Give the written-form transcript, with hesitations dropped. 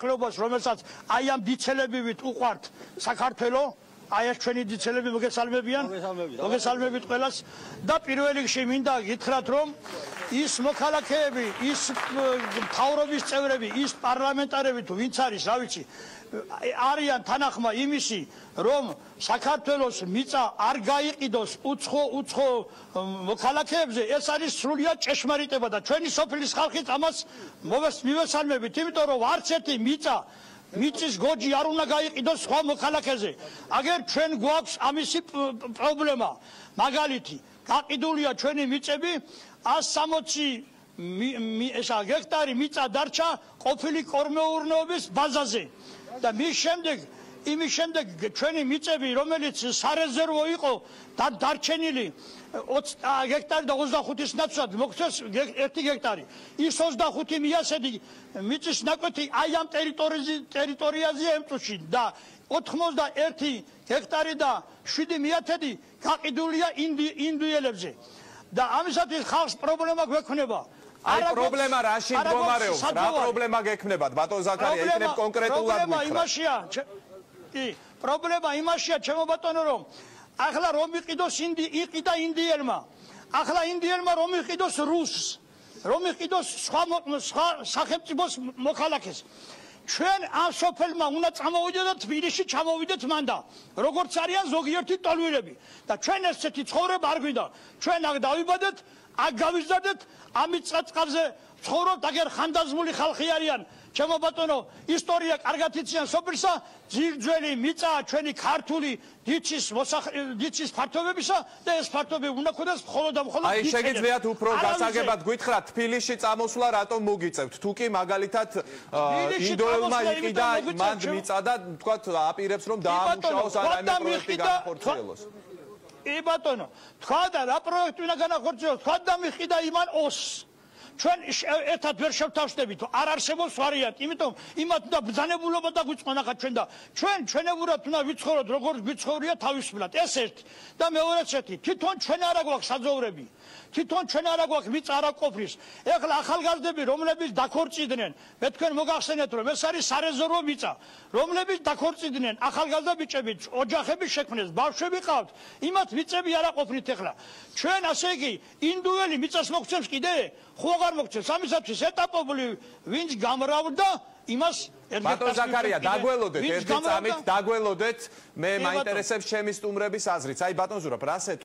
კლუბოს, რომელსაც აი ამ დიცელებივით უყვართ საქართველო, აი ეს ჩვენი დიცელები მოგესალმებიან, მოგესალმებით ყველას და პირველ რიგში მინდა გითხრათ, რომ ის მოქალაქეები, ის მთავრობის წევრები, ის პარლამენტარები თუ ვინც არის, რა ვიცი, არიან თანახმა იმისი, რომ საქართველოს მიწა არ გაიყიდოს უცხო მოქალაქეებზე, ეს არის სრულიად ჭეშმარიტება და ჩვენი სოფლის ხალხით ამას მივესალმებით, იმიტომ რომ არც ერთი მიწის გოჯი არ უნდა გაიყიდოს სხვა მოქალაქეზე. აგერ ჩვენ გვაქვს ამისი პრობლემა. მაგალითი, გაყიდულია ჩვენი მიწები 160 გექტარი მიწა დარჩა ყოფილი კორმეურნეობის ბაზაზე. და იმის შემდეგ ჩვენი მიწები, რომელიც სარეზერვო იყო დარჩენილი 20 გექტარი და 25-ის ნაცვლად მოქცეს 1 გექტარი. ის 25 მიასედი მიწის ნაკვეთი აი ამ ტერიტორიაზე ემწუში და 81 გექტარი და 7 მიათედი გაყიდულია ინდუელებზე. და ამისათვის ხალხს პრობლემა გვექნება. აი პრობლემა რაში მდგომარეობს? რა პრობლემა გექნებათ? ბატონ ზაქარია, იქნებ კონკრეტულად ვიქრა. პრობლემა იმაშია, ჩემო ბატონო, რომ ახლა რომ იყიდოს იყიდა ინდიელმა. ახლა ინდიელმა რომ იყიდოს რუსს, რომ იყიდოს სხვა სახელმწიფოს მოქალაქეს. ჩვენ ამ სოფელმა უნდა წამოვიდეთ და თბილისში ჩამოვიდეთ მანდა. როგორც არიან ზოგიერთი ტოლვილები და ჩვენ ესეთი ცხოვრება არ გვინდა. ჩვენ აქ დავიბადეთ, აქ გავიზარდეთ, ამით წყალზე ცხოვრობთ, აგერ ხანდაზმული ხალხი არიან. ჩემო ბატონო, ისტორია კარგად იციან სოფელსა, ძირძველი მიწა ჩვენი ქართული დიცის ფართობებისა და ეს ფართობები უნდა ქონდეს მხოლოდ და მხოლოდ აი შეგიძლიათ უფრო გასაგებად გვითხრათ, თბილისში წამოსვლა რატომ მოგიწევთ? თუ კი მაგალითად ინდოელმა იყიდა მან მიწა და თქვათ აპირებს რომ დაამუშავოს ან რაიმე პროექტი განახორციელოს. კი ბატონო, თქვა და რა პროექტი უნდა განახორციელოს, თქვა და მიყიდა იმან ოს. ჩვენ ერთად ვერ შევთავსდებით, არ არსებობს ვარიანტი, იმიტომ იმათ უნდა ბრძანებულობა დაგვიწყო ნახა ჩვენ და ჩვენებურად უნდა ვიცხოვროთ, როგორც ვიცხოვრია თავისუფლად. ეს ერთი და მეორეც ერთი, თვითონ ჩვენ არა გვაქვს საძოვრები. თვითონ ჩვენ არა გვაქვს მიწა არა ყოფრის. ეხლა ახალგაზრდები, რომლებიც დაქორწინდნენ, მე თქვენ მოგახსენეთ, რომ ეს არის სარეზერვო მიწა, რომლებიც დაქორწინდნენ, ახალგაზრდა ბიჭები, ოჯახები შექმნეს, ბავშვები ყავთ, იმათ მიწები არა ყოფნით ეხლა. ჩვენ ასე იგი ინდუელი მიწას მოგცემს კიდე? ხო აღარ მოგცემს. ამისათვის ეტაპობრივ ვინც გამრავდა იმას ბატონ ზაქარია, დაგველოდეთ ერთი წამით, დაგველოდეთ, მე მაინტერესებს ჩემი სტუმრების აზრიც. აი ბატონ ზურაბ, რას